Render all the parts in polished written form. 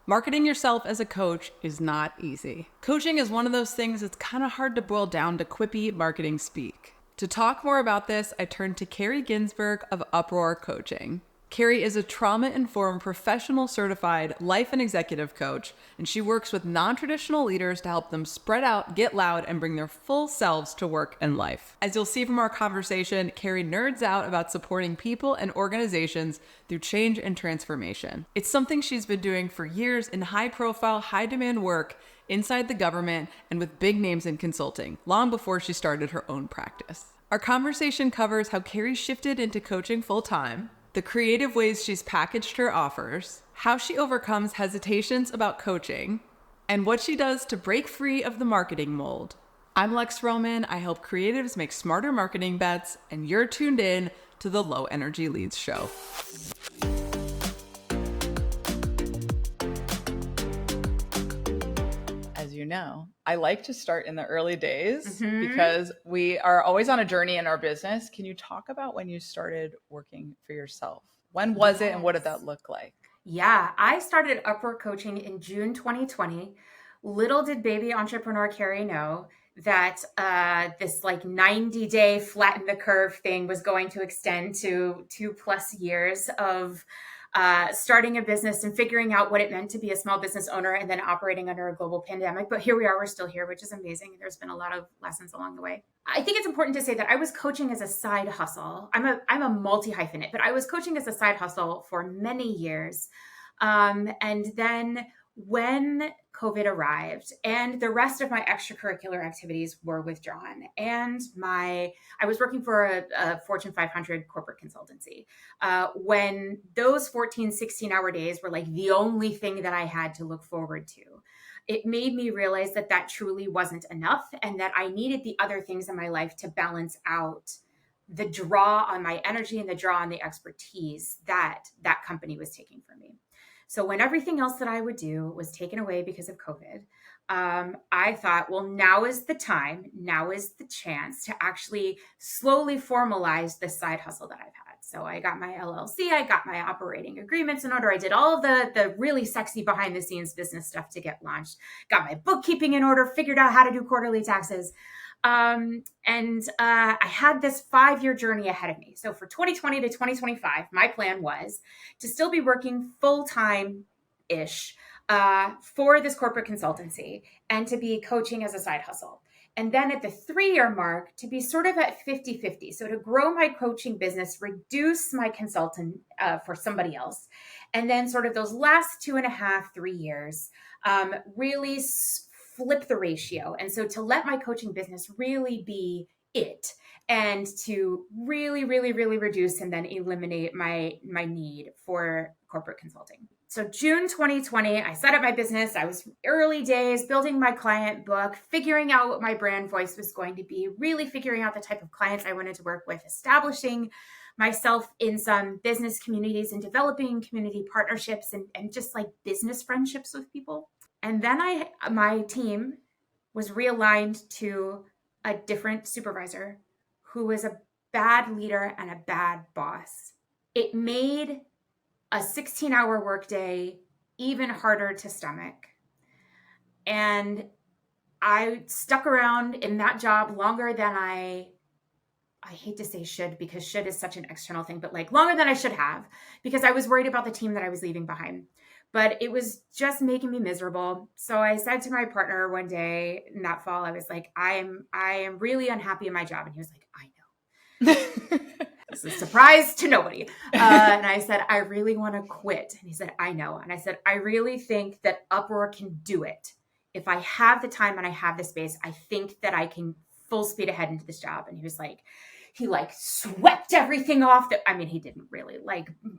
Marketing yourself as a coach is not easy. Coaching is one of those things that's kind of hard to boil down to quippy marketing speak. To talk more about this, I turned to Kari Ginsburg of Uproar Coaching. Kari is a trauma-informed professional certified life and executive coach, and she works with non-traditional leaders to help them spread out, get loud, and bring their full selves to work and life. As you'll see from our conversation, Kari nerds out about supporting people and organizations through change and transformation. It's something she's been doing for years in high-profile, high-demand work inside the government and with big names in consulting, long before she started her own practice. Our conversation covers how Kari shifted into coaching full-time, the creative ways she's packaged her offers, how she overcomes hesitations about coaching, and what she does to break free of the marketing mold. I'm Lex Roman. I help creatives make smarter marketing bets, and you're tuned in to the Low Energy Leads Show. As you know, I like to start in the early days because we are always on a journey in our business. Can you talk about when you started working for yourself? When was it and what did that look like? Yeah, I started Uproar Coaching in June 2020. Little did baby entrepreneur Kari know that this 90-day flatten the curve thing was going to extend to 2+ years of starting a business and figuring out what it meant to be a small business owner and then operating under a global pandemic. But here we are, we're still here, which is amazing. There's been a lot of lessons along the way. I think it's important to say that I was coaching as a side hustle. I'm a multi-hyphenate, but I was coaching as a side hustle for many years. And then when COVID arrived and the rest of my extracurricular activities were withdrawn and I was working for a Fortune 500 corporate consultancy. When those 14, 16-hour days were like the only thing that I had to look forward to, it made me realize that that truly wasn't enough and that I needed the other things in my life to balance out the draw on my energy and the draw on the expertise that that company was taking from me. So when everything else that I would do was taken away because of COVID, I thought, well, now is the time, now is the chance to actually slowly formalize this side hustle that I've had. So I got my LLC, I got my operating agreements in order. I did all of the really sexy behind the scenes business stuff to get launched, got my bookkeeping in order, figured out how to do quarterly taxes. I had this 5-year journey ahead of me. So for 2020 to 2025, my plan was to still be working full-time-ish for this corporate consultancy and to be coaching as a side hustle. And then at the 3-year mark, to be sort of at 50-50. So to grow my coaching business, reduce my consultant for somebody else. And then sort of those last 2.5, 3 years, really flip the ratio. And so to let my coaching business really be it and to really, really, really reduce and then eliminate my need for corporate consulting. So June 2020, I set up my business. I was early days building my client book, figuring out what my brand voice was going to be, really figuring out the type of clients I wanted to work with, establishing myself in some business communities and developing community partnerships and just like business friendships with people. And then my team was realigned to a different supervisor who was a bad leader and a bad boss. It made a 16-hour workday even harder to stomach. And I stuck around in that job longer than I hate to say should, because should is such an external thing, but like longer than I should have, because I was worried about the team that I was leaving behind. But it was just making me miserable. So I said to my partner one day in that fall, I was like, I am really unhappy in my job. And he was like, I know. It's a surprise to nobody. And I said, I really want to quit. And he said, I know. And I said, I really think that Uproar can do it. If I have the time and I have the space, I think that I can full speed ahead into this job. And he was like, he swept everything off he didn't really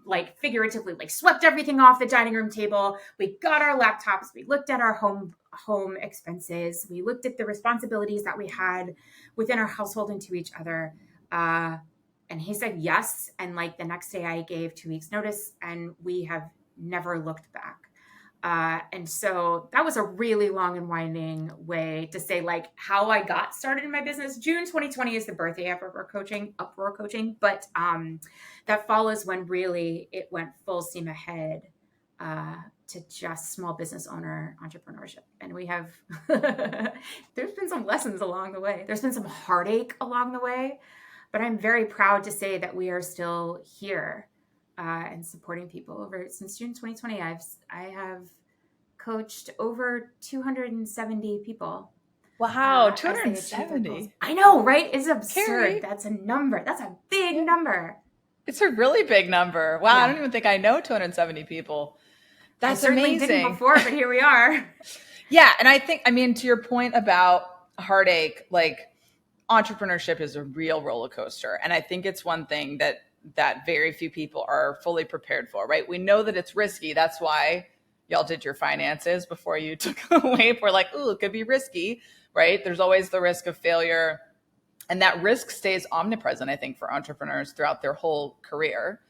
like figuratively swept everything off the dining room table. We got our laptops. We looked at our home expenses. We looked at the responsibilities that we had within our household and to each other. And he said yes. And the next day I gave 2 weeks notice and we have never looked back. And so that was a really long and winding way to say how I got started in my business. June 2020 is the birthday of Uproar Coaching. But that fall is when really it went full steam ahead to just small business owner entrepreneurship. And we have, there's been some lessons along the way. There's been some heartache along the way, but I'm very proud to say that we are still here and supporting people. Since June 2020, I have coached over 270 people. Wow, 270. I know, right? It's absurd. Kari. That's a number. That's a big number. It's a really big number. Wow, I don't even think I know 270 people. That's amazing. I certainly didn't before, but here we are. Yeah, and I think, to your point about heartache, like entrepreneurship is a real roller coaster. And I think it's one thing that very few people are fully prepared for, right? We know that it's risky. That's why y'all did your finances before you took away. We're like, ooh, it could be risky, right? There's always the risk of failure. And that risk stays omnipresent, I think, for entrepreneurs throughout their whole career.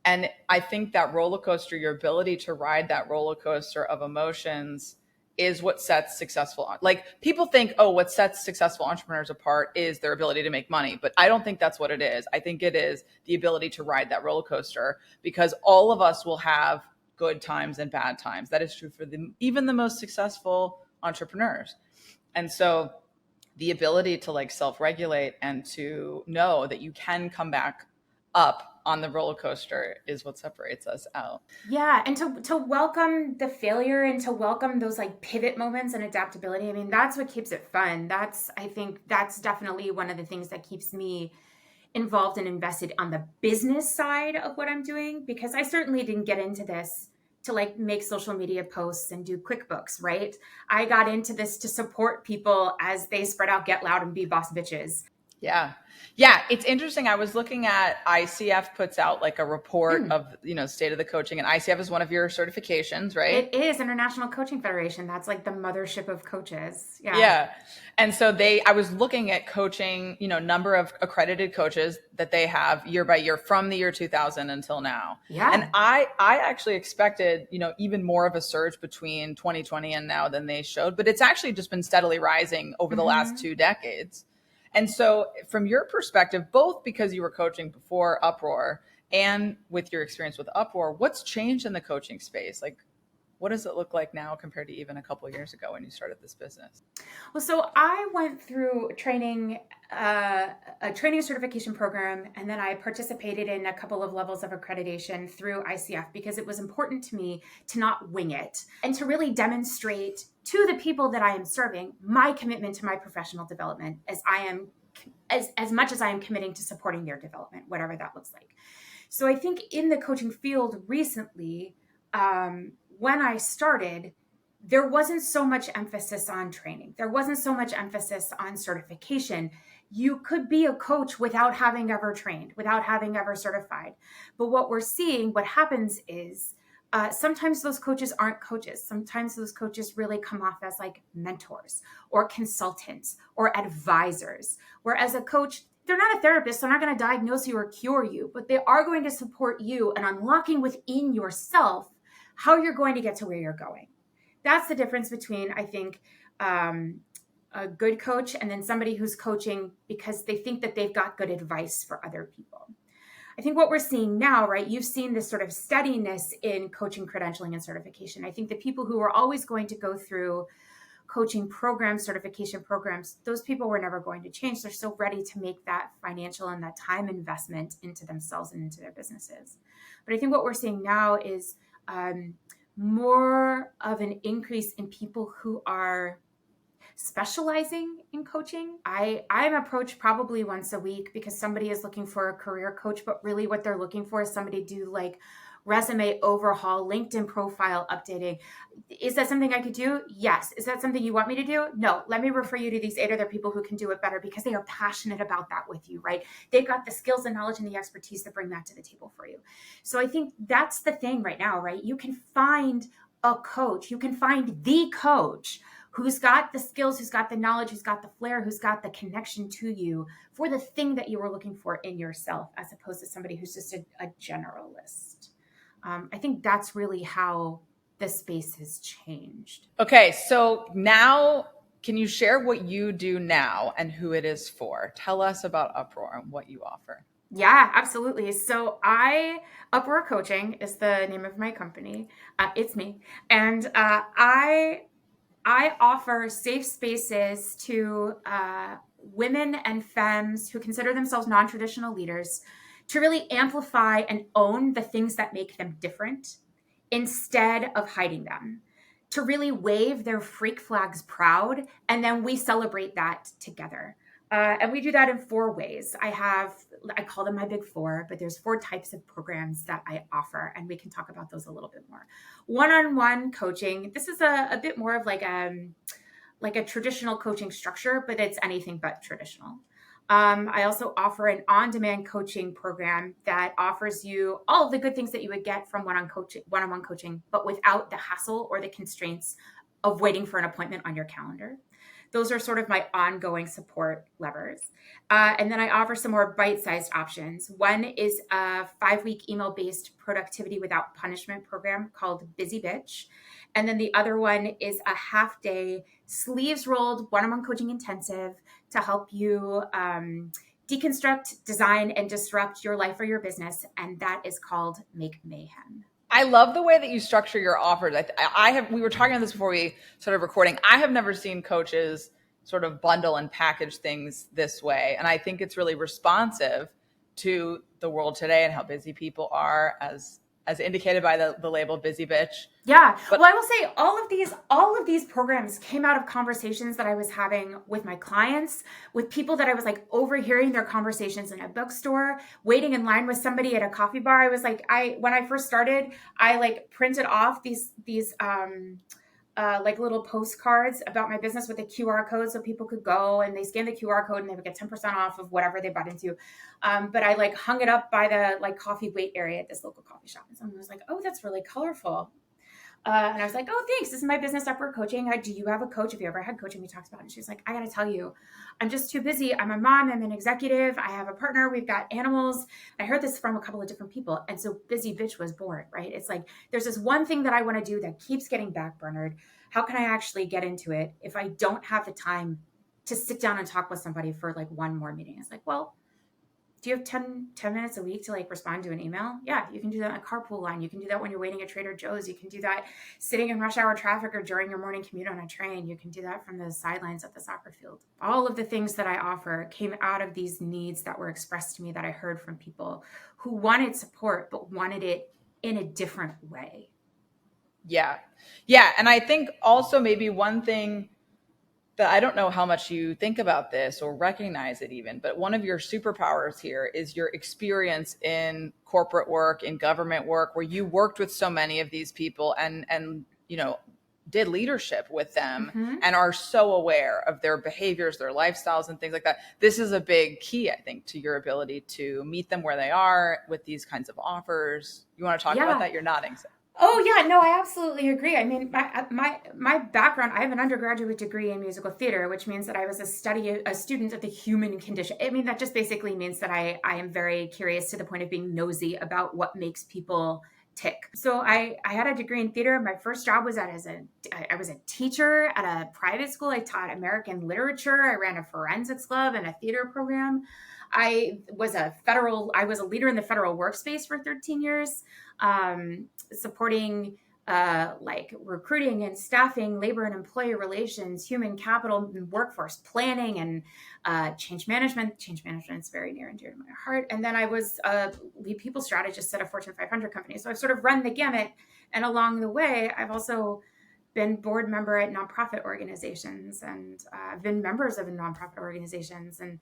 And I think that roller coaster, your ability to ride that roller coaster of emotions is what sets successful, like people think, oh, what sets successful entrepreneurs apart is their ability to make money. But I don't think that's what it is. I think it is the ability to ride that roller coaster, because all of us will have good times and bad times. That is true for even the most successful entrepreneurs. And so the ability to like self-regulate and to know that you can come back up on the roller coaster is what separates us out. Yeah. And to welcome the failure and to welcome those like pivot moments and adaptability. I mean, that's what keeps it fun. I think that's definitely one of the things that keeps me involved and invested on the business side of what I'm doing, because I certainly didn't get into this to like make social media posts and do QuickBooks, right? I got into this to support people as they spread out, get loud, and be boss bitches. Yeah. Yeah. It's interesting. I was looking at ICF puts out like a report of, state of the coaching, and ICF is one of your certifications, right? It is International Coaching Federation. That's like the mothership of coaches. Yeah. Yeah. And so I was looking at coaching, number of accredited coaches that they have year by year from the year 2000 until now. Yeah. And I actually expected, even more of a surge between 2020 and now than they showed, but it's actually just been steadily rising over the last 2 decades. And so from your perspective, both because you were coaching before Uproar and with your experience with Uproar, what's changed in the coaching space? Like, what does it look like now compared to even a couple of years ago when you started this business? Well, so I went through a training certification program, and then I participated in a couple of levels of accreditation through ICF because it was important to me to not wing it and to really demonstrate to the people that I am serving my commitment to my professional development as much as I am committing to supporting their development, whatever that looks like. So I think in the coaching field recently, when I started, there wasn't so much emphasis on training. There wasn't so much emphasis on certification. You could be a coach without having ever trained, without having ever certified. But what we're seeing, what happens is sometimes those coaches aren't coaches. Sometimes those coaches really come off as like mentors or consultants or advisors. Whereas a coach, they're not a therapist. They're not going to diagnose you or cure you, but they are going to support you in unlocking within yourself how you're going to get to where you're going. That's the difference between, I think, a good coach and then somebody who's coaching because they think that they've got good advice for other people. I think what we're seeing now, right, you've seen this sort of steadiness in coaching, credentialing, and certification. I think the people who are always going to go through coaching programs, certification programs, those people were never going to change. They're so ready to make that financial and that time investment into themselves and into their businesses. But I think what we're seeing now is more of an increase in people who are specializing in coaching. I'm approached probably once a week because somebody is looking for a career coach, but really what they're looking for is somebody to do like resume overhaul, LinkedIn profile updating. Is that something I could do? Yes. Is that something you want me to do? No. Let me refer you to these 8 other people who can do it better because they are passionate about that with you, right? They've got the skills and knowledge and the expertise to bring that to the table for you. So I think that's the thing right now, right? You can find a coach. You can find the coach who's got the skills, who's got the knowledge, who's got the flair, who's got the connection to you for the thing that you were looking for in yourself, as opposed to somebody who's just a generalist. I think that's really how the space has changed. Okay, so now can you share what you do now and who it is for? Tell us about Uproar and what you offer. Yeah, absolutely. Uproar Coaching is the name of my company. It's me. And I offer safe spaces to women and femmes who consider themselves non traditional leaders to really amplify and own the things that make them different instead of hiding them, to really wave their freak flags proud. And then we celebrate that together. And we do that in four ways. I call them my big four, but there's four types of programs that I offer, and we can talk about those a little bit more. One-on-one coaching. This is a bit more of like a traditional coaching structure, but it's anything but traditional. I also offer an on-demand coaching program that offers you all of the good things that you would get from one-on-one coaching, but without the hassle or the constraints of waiting for an appointment on your calendar. Those are sort of my ongoing support levers. And then I offer some more bite-sized options. One is a 5-week email-based productivity without punishment program called Busy Bitch. And then the other one is a half-day sleeves rolled one-on-one coaching intensive to help you deconstruct, design, and disrupt your life or your business. And that is called Make Mayhem. I love the way that you structure your offers. We were talking about this before we started recording. I have never seen coaches sort of bundle and package things this way. And I think it's really responsive to the world today and how busy people are, as indicated by the label Busy Bitch. Yeah. Well, I will say all of these programs came out of conversations that I was having with my clients, with people that I was like overhearing their conversations in a bookstore, waiting in line with somebody at a coffee bar. I was like, when I first started, I like printed off these like little postcards about my business with a QR code so people could go and they scan the QR code and they would get 10% off of whatever they bought into. But I like hung it up by the like coffee wait area at this local coffee shop. And someone was like, oh, that's really colorful. And I was like, oh, thanks. This is my business, Uproar Coaching. Do you have a coach? Have you ever had coaching? We talked about it. And she was like, I got to tell you, I'm just too busy. I'm a mom. I'm an executive. I have a partner. We've got animals. I heard this from a couple of different people. And so Busy Bitch was born, right? It's like, there's this one thing that I want to do that keeps getting backburnered. How can I actually get into it if I don't have the time to sit down and talk with somebody for like one more meeting? It's like, well, do you have 10 minutes a week to like respond to an email? Yeah, you can do that in a carpool line. You can do that when you're waiting at Trader Joe's. You can do that sitting in rush hour traffic or during your morning commute on a train. You can do that from the sidelines at the soccer field. All of the things that I offer came out of these needs that were expressed to me that I heard from people who wanted support, but wanted it in a different way. Yeah. Yeah. And I think also maybe one thing that I don't know how much you think about this or recognize it even, but one of your superpowers here is your experience in corporate work, in government work, where you worked with so many of these people and did leadership with them and are so aware of their behaviors, their lifestyles and things like that. This is a big key, I think, to your ability to meet them where they are with these kinds of offers. You want to talk about that? You're nodding. So. Oh yeah, no, I absolutely agree. I mean, my background, I have an undergraduate degree in musical theater, which means that I was a student of the human condition. I mean, that just basically means that I am very curious to the point of being nosy about what makes people tick. So I had a degree in theater. My first job was I was a teacher at a private school. I taught American literature. I ran a forensics club and a theater program. I was a leader in the federal workspace for 13 years, supporting like recruiting and staffing, labor and employee relations, human capital and workforce planning, and change management. Change management is very near and dear to my heart. And then I was a lead people strategist at a Fortune 500 company. So I've sort of run the gamut. And along the way, I've also been board member at nonprofit organizations, and I've been members of nonprofit organizations, and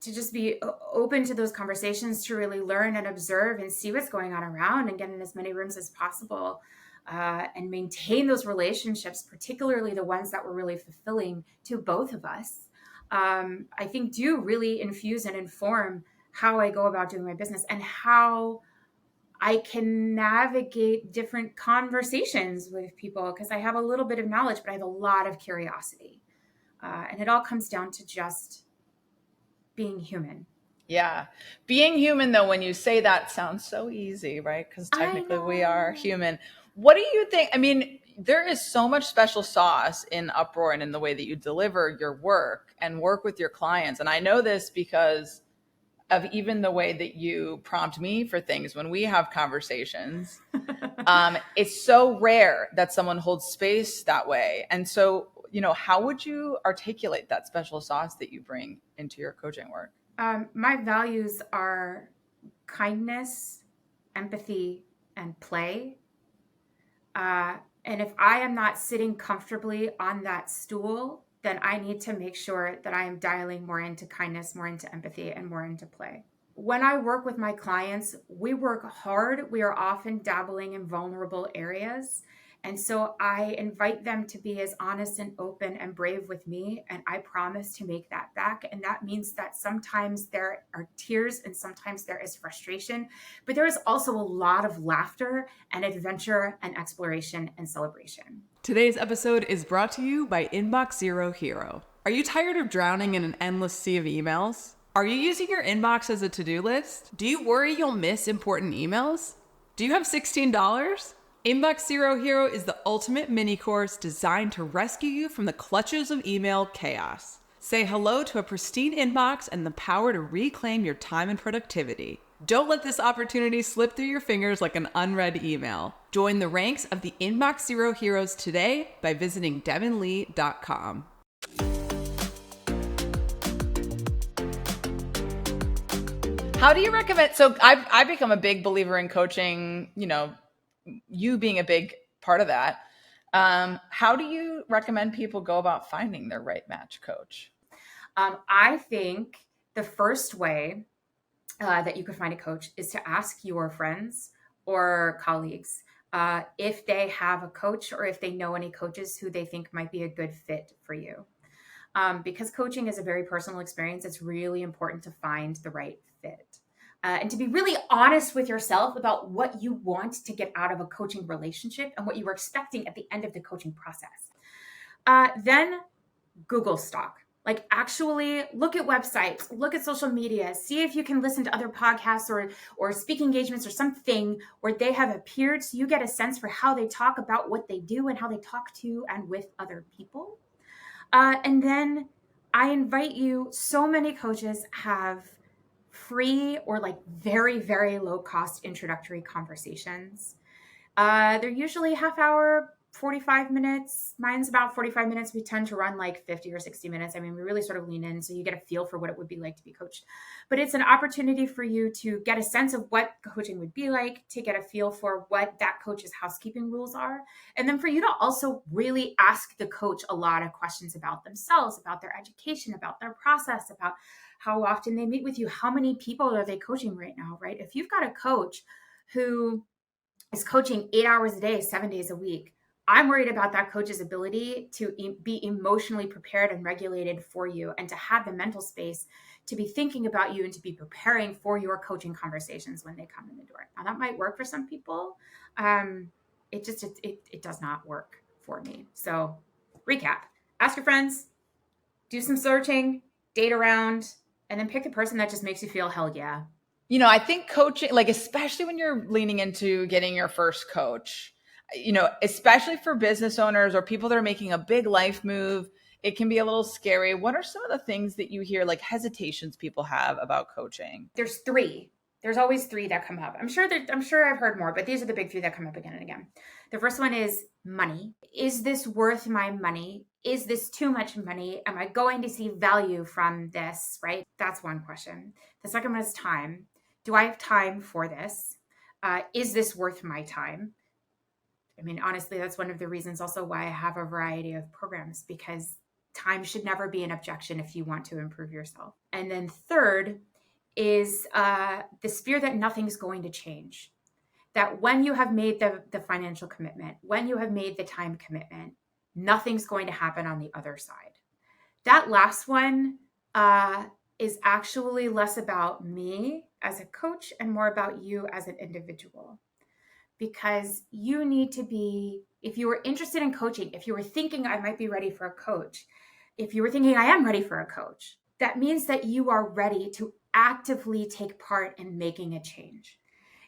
to just be open to those conversations, to really learn and observe and see what's going on around and get in as many rooms as possible, and maintain those relationships, particularly the ones that were really fulfilling to both of us, I think do really infuse and inform how I go about doing my business and how I can navigate different conversations with people, because I have a little bit of knowledge, but I have a lot of curiosity. And it all comes down to just being human. Yeah. Being human, though, when you say that, sounds so easy, right? Because technically we are human. What do you think? I mean, there is so much special sauce in Uproar and in the way that you deliver your work and work with your clients. And I know this because of even the way that you prompt me for things when we have conversations. It's so rare that someone holds space that way. And so, how would you articulate that special sauce that you bring into your coaching work? My values are kindness, empathy, and play. And if I am not sitting comfortably on that stool, then I need to make sure that I am dialing more into kindness, more into empathy, and more into play. When I work with my clients, we work hard. We are often dabbling in vulnerable areas. And so I invite them to be as honest and open and brave with me. And I promise to make that back. And that means that sometimes there are tears and sometimes there is frustration, but there is also a lot of laughter and adventure and exploration and celebration. Today's episode is brought to you by Inbox Zero Hero. Are you tired of drowning in an endless sea of emails? Are you using your inbox as a to-do list? Do you worry you'll miss important emails? Do you have $16? Inbox Zero Hero is the ultimate mini course designed to rescue you from the clutches of email chaos. Say hello to a pristine inbox and the power to reclaim your time and productivity. Don't let this opportunity slip through your fingers like an unread email. Join the ranks of the Inbox Zero Heroes today by visiting devonlee.com. How do you recommend? So I've become a big believer in coaching, you being a big part of that. How do you recommend people go about finding their right match coach? I think the first way that you could find a coach is to ask your friends or colleagues if they have a coach or if they know any coaches who they think might be a good fit for you. Because coaching is a very personal experience, it's really important to find the right fit. And to be really honest with yourself about what you want to get out of a coaching relationship and what you were expecting at the end of the coaching process. Then Google stock. Like actually look at websites, look at social media, see if you can listen to other podcasts or speaking engagements or something where they have appeared so you get a sense for how they talk about what they do and how they talk to and with other people. And then I invite you, so many coaches have free or like very, very low cost introductory conversations. They're usually half hour, 45 minutes. Mine's about 45 minutes. We tend to run like 50 or 60 minutes. I mean, we really sort of lean in so you get a feel for what it would be like to be coached. But it's an opportunity for you to get a sense of what coaching would be like, to get a feel for what that coach's housekeeping rules are. And then for you to also really ask the coach a lot of questions about themselves, about their education, about their process, about how often they meet with you, how many people are they coaching right now, right? If you've got a coach who is coaching 8 hours a day, 7 days a week, I'm worried about that coach's ability to be emotionally prepared and regulated for you and to have the mental space to be thinking about you and to be preparing for your coaching conversations when they come in the door. Now that might work for some people. It does not work for me. So recap, ask your friends, do some searching, date around, and then pick the person that just makes you feel hell yeah. I think coaching, like, especially when you're leaning into getting your first coach, especially for business owners or people that are making a big life move, it can be a little scary. What are some of the things that you hear, like hesitations people have about coaching? There's three. There's always three that come up. I'm sure I've heard more, but these are the big three that come up again and again. The first one is money. Is this worth my money? Is this too much money? Am I going to see value from this, right? That's one question. The second one is time. Do I have time for this? Is this worth my time? I mean, honestly, that's one of the reasons also why I have a variety of programs, because time should never be an objection if you want to improve yourself. And then third is this fear that nothing's going to change. That when you have made the financial commitment, when you have made the time commitment, nothing's going to happen on the other side. That last one is actually less about me as a coach and more about you as an individual. Because you need to be, if you were interested in coaching, if you were thinking I might be ready for a coach, if you were thinking I am ready for a coach, that means that you are ready to actively take part in making a change.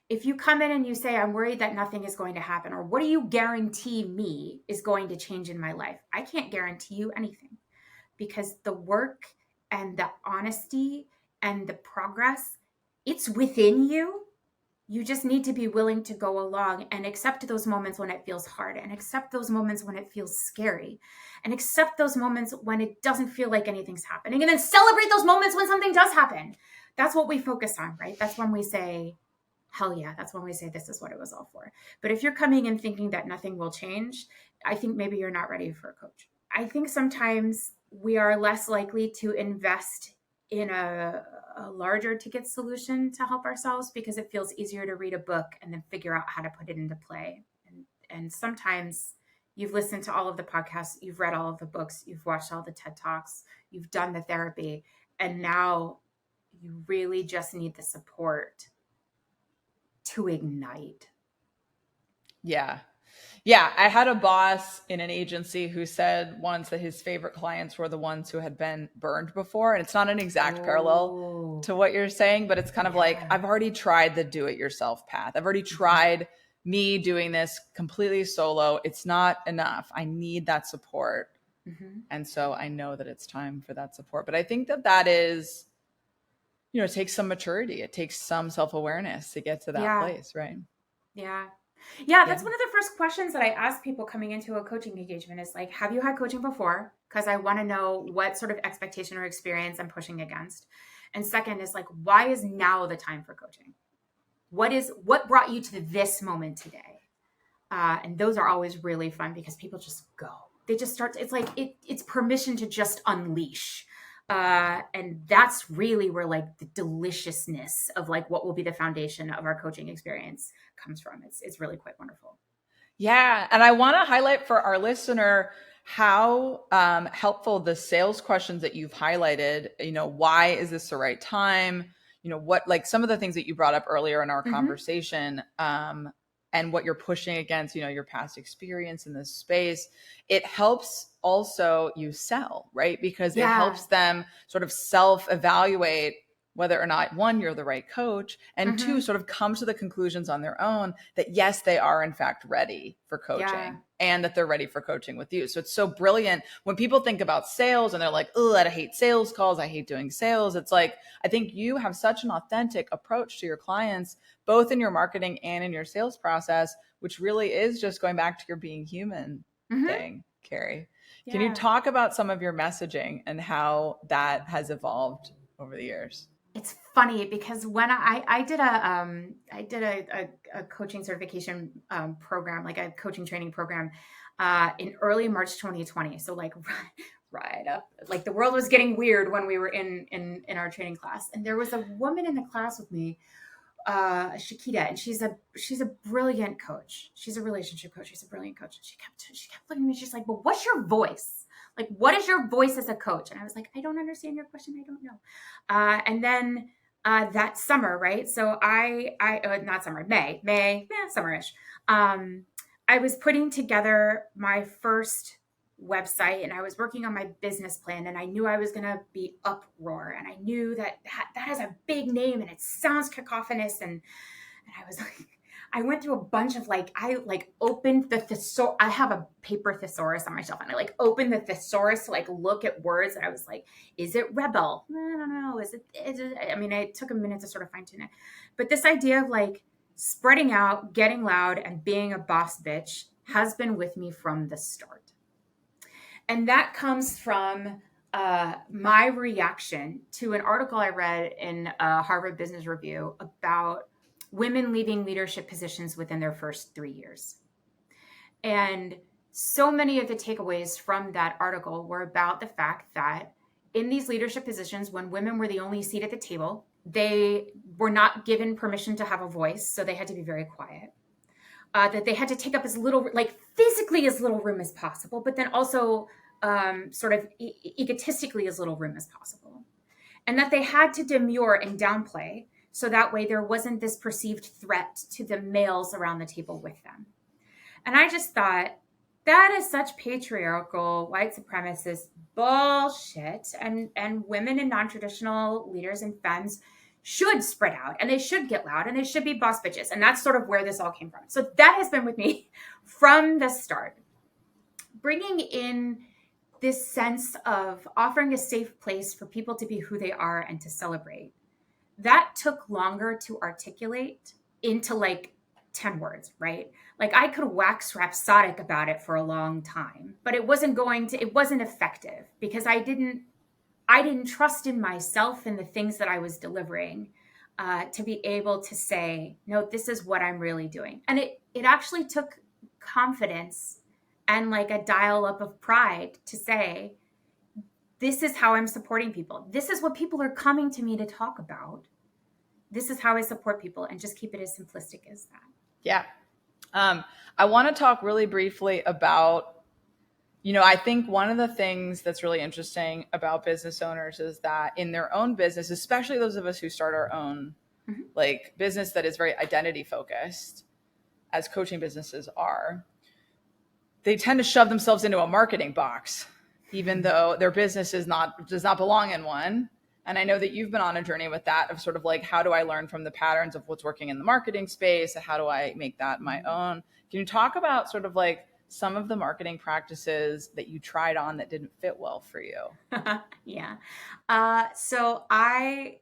If you come in and you say, I'm worried that nothing is going to happen, or what do you guarantee me is going to change in my life? I can't guarantee you anything, because the work and the honesty and the progress, it's within you. You just need to be willing to go along and accept those moments when it feels hard, and accept those moments when it feels scary, and accept those moments when it doesn't feel like anything's happening, and then celebrate those moments when something does happen. That's what we focus on, right? That's when we say, hell yeah. That's when we say, this is what it was all for. But if you're coming in thinking that nothing will change, I think maybe you're not ready for a coach. I think sometimes we are less likely to invest in a larger ticket solution to help ourselves because it feels easier to read a book and then figure out how to put it into play. And sometimes you've listened to all of the podcasts, you've read all of the books, you've watched all the TED Talks, you've done the therapy, and now you really just need the support to ignite. Yeah. Yeah. I had a boss in an agency who said once that his favorite clients were the ones who had been burned before. And it's not an exact parallel to what you're saying, but it's kind of like, I've already tried the do-it-yourself path. I've already tried me doing this completely solo. It's not enough. I need that support. And so I know that it's time for that support. But I think that is, it takes some maturity. It takes some self-awareness to get to that place, right? Yeah. Yeah, that's one of the first questions that I ask people coming into a coaching engagement is like, have you had coaching before? Because I want to know what sort of expectation or experience I'm pushing against. And second is like, why is now the time for coaching? What brought you to this moment today? And those are always really fun because people just go. They just start. It's like it's permission to just unleash. And that's really where like the deliciousness of like what will be the foundation of our coaching experience comes from. It's really quite wonderful. Yeah. And I want to highlight for our listener how helpful the sales questions that you've highlighted, why is this the right time? What, like some of the things that you brought up earlier in our conversation, and what you're pushing against, your past experience in this space, it helps also you sell, right? Because it helps them sort of self-evaluate whether or not, one, you're the right coach, and two, sort of come to the conclusions on their own that yes, they are in fact ready for coaching and that they're ready for coaching with you. So it's so brilliant when people think about sales and they're like, oh, I hate sales calls. I hate doing sales. It's like, I think you have such an authentic approach to your clients, both in your marketing and in your sales process, which really is just going back to your being human thing, Kari. Can you talk about some of your messaging and how that has evolved over the years? It's funny because when I did a coaching certification program, like a coaching training program, in early March 2020. So like right up, like the world was getting weird when we were in our training class, and there was a woman in the class with me, Shakita, and she's a brilliant coach. She's a relationship coach. She's a brilliant coach. And she kept looking at me. She's like, "But what's your voice? Like, what is your voice as a coach?" And I was like, "I don't understand your question. I don't know." And then that summer, right? So I not summer, May, summerish. I was putting together my first website and I was working on my business plan, and I knew I was going to be Uproar, and I knew that has a big name and it sounds cacophonous, and I was like, I went through a bunch of I opened the thesaurus. I have a paper thesaurus on my shelf, and I opened the thesaurus to look at words, and I was like, is it rebel? I don't know. Is it, I mean, it took a minute to sort of fine tune it, but this idea of spreading out, getting loud, and being a boss bitch has been with me from the start. And that comes from my reaction to an article I read in Harvard Business Review about women leaving leadership positions within their first 3 years. And so many of the takeaways from that article were about the fact that in these leadership positions, when women were the only seat at the table, they were not given permission to have a voice, so they had to be very quiet. That they had to take up as little, physically as little room as possible, but then also sort of egotistically as little room as possible. And that they had to demur and downplay, so that way there wasn't this perceived threat to the males around the table with them. And I just thought, that is such patriarchal, white supremacist bullshit. And women and non-traditional leaders and femmes should spread out, and they should get loud, and they should be boss bitches. And that's sort of where this all came from. So that has been with me from the start. Bringing in this sense of offering a safe place for people to be who they are and to celebrate. That took longer to articulate into like 10 words, right? Like I could wax rhapsodic about it for a long time, but it wasn't effective because I didn't trust in myself and the things that I was delivering to be able to say, no, this is what I'm really doing. And it actually took confidence and like a dial up of pride to say, this is how I'm supporting people. This is what people are coming to me to talk about. This is how I support people, and just keep it as simplistic as that. Yeah. I want to talk really briefly about, I think one of the things that's really interesting about business owners is that in their own business, especially those of us who start our own like business that is very identity focused, as coaching businesses are, they tend to shove themselves into a marketing box, even though their business does not belong in one. And I know that you've been on a journey with that of sort of like, how do I learn from the patterns of what's working in the marketing space? How do I make that my own? Can you talk about sort of like some of the marketing practices that you tried on that didn't fit well for you? Yeah. So I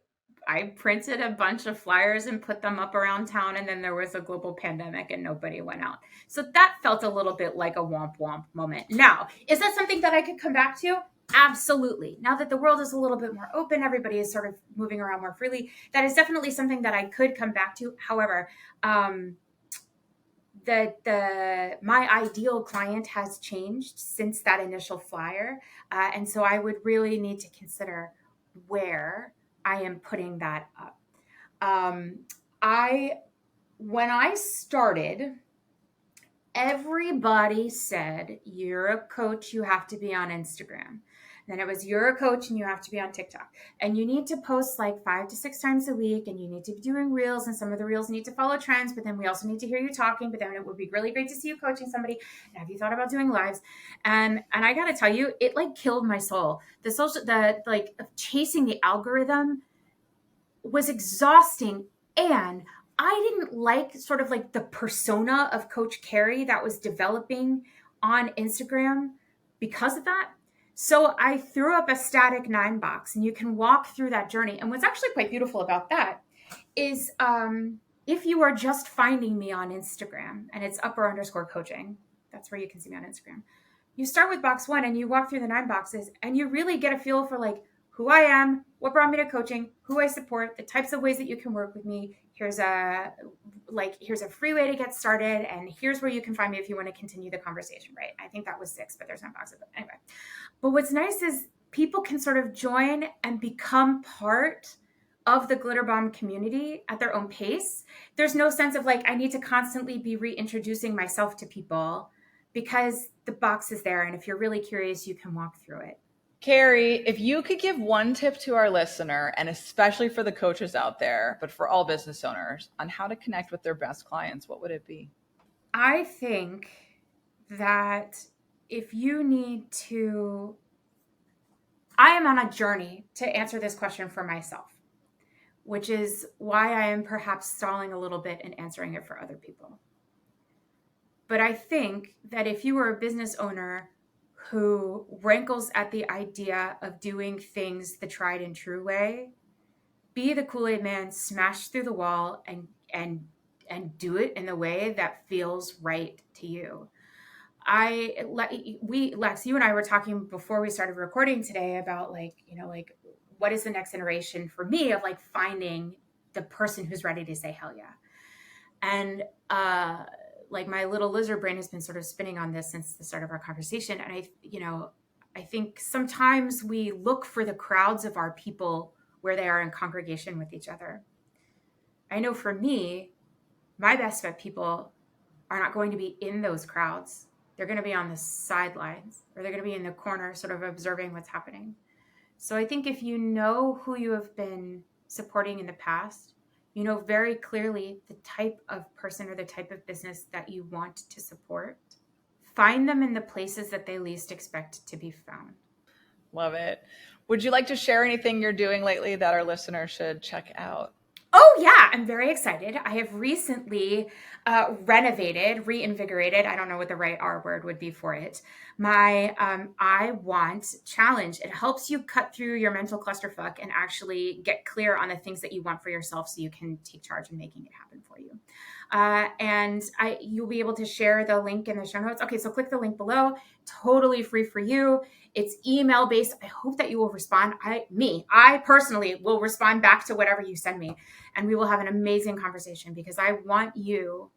printed a bunch of flyers and put them up around town, and then there was a global pandemic and nobody went out. So that felt a little bit like a womp womp moment. Now, is that something that I could come back to? Absolutely. Now that the world is a little bit more open, everybody is sort of moving around more freely. That is definitely something that I could come back to. However, my ideal client has changed since that initial flyer, and so I would really need to consider where I am putting that up. When I started, everybody said, you're a coach, you have to be on Instagram. Then it was, you're a coach and you have to be on TikTok. And you need to post like 5 to 6 times a week, and you need to be doing reels, and some of the reels need to follow trends, but then we also need to hear you talking, but then it would be really great to see you coaching somebody. And have you thought about doing lives? And I got to tell you, it like killed my soul. The chasing the algorithm was exhausting. And I didn't like sort of like the persona of Coach Kari that was developing on Instagram because of that. So I threw up a static 9 box, and you can walk through that journey. And what's actually quite beautiful about that is if you are just finding me on Instagram, and it's _coaching, that's where you can see me on Instagram. You start with box 1 and you walk through the 9 boxes, and you really get a feel for like who I am, what brought me to coaching, who I support, the types of ways that you can work with me. Here's a free way to get started, and here's where you can find me if you want to continue the conversation, right? I think that was 6, but there's 9 boxes. But anyway, but what's nice is people can sort of join and become part of the Glitter Bomb community at their own pace. There's no sense of like, I need to constantly be reintroducing myself to people, because the box is there. And if you're really curious, you can walk through it. Kari, if you could give one tip to our listener, and especially for the coaches out there, but for all business owners, on how to connect with their best clients, what would it be? I think that if you need to, I am on a journey to answer this question for myself, which is why I am perhaps stalling a little bit in answering it for other people. But I think that if you are a business owner who rankles at the idea of doing things the tried and true way, be the Kool-Aid man, smash through the wall and do it in the way that feels right to you. Lex, you and I were talking before we started recording today about what is the next iteration for me of like finding the person who's ready to say hell yeah. And like my little lizard brain has been sort of spinning on this since the start of our conversation. And I think sometimes we look for the crowds of our people where they are in congregation with each other. I know for me, my best fit people are not going to be in those crowds. They're going to be on the sidelines, or they're going to be in the corner sort of observing what's happening. So I think if you know who you have been supporting in the past, you know very clearly the type of person or the type of business that you want to support. Find them in the places that they least expect to be found. Love it. Would you like to share anything you're doing lately that our listeners should check out? Oh yeah, I'm very excited. I have recently reinvigorated. I don't know what the right R word would be for it. My I Want challenge. It helps you cut through your mental clusterfuck and actually get clear on the things that you want for yourself, so you can take charge in making it happen for you. And you'll be able to share the link in the show notes. Okay, so click the link below. Totally free for you. It's email based. I hope that you will respond. I personally will respond back to whatever you send me, and we will have an amazing conversation, because I want you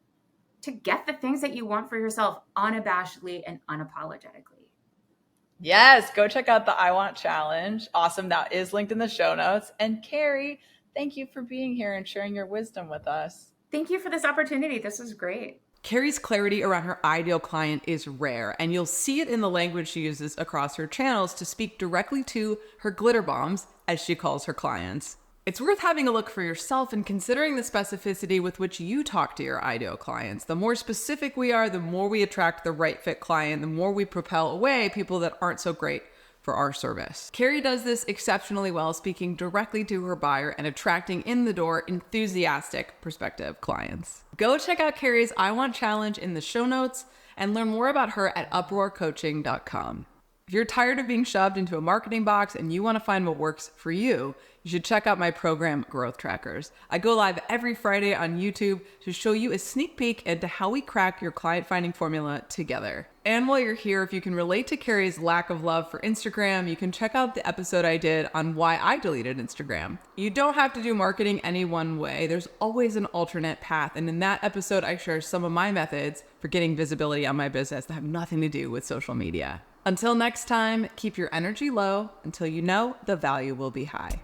to get the things that you want for yourself unabashedly and unapologetically. Yes, go check out the I Want Challenge. Awesome. That is linked in the show notes. And Kari, thank you for being here and sharing your wisdom with us. Thank you for this opportunity. This was great. Kari's clarity around her ideal client is rare, and you'll see it in the language she uses across her channels to speak directly to her glitter bombs, as she calls her clients. It's worth having a look for yourself and considering the specificity with which you talk to your ideal clients. The more specific we are, the more we attract the right fit client, the more we propel away people that aren't so great for our service. Kari does this exceptionally well, speaking directly to her buyer and attracting in the door enthusiastic prospective clients. Go check out Kari's I Want Challenge in the show notes and learn more about her at uproarcoaching.com. If you're tired of being shoved into a marketing box and you want to find what works for you, you should check out my program, Growth Trackers. I go live every Friday on YouTube to show you a sneak peek into how we crack your client finding formula together. And while you're here, if you can relate to Kari's lack of love for Instagram, you can check out the episode I did on why I deleted Instagram. You don't have to do marketing any one way. There's always an alternate path. And in that episode, I share some of my methods for getting visibility on my business that have nothing to do with social media. Until next time, keep your energy low until you know the value will be high.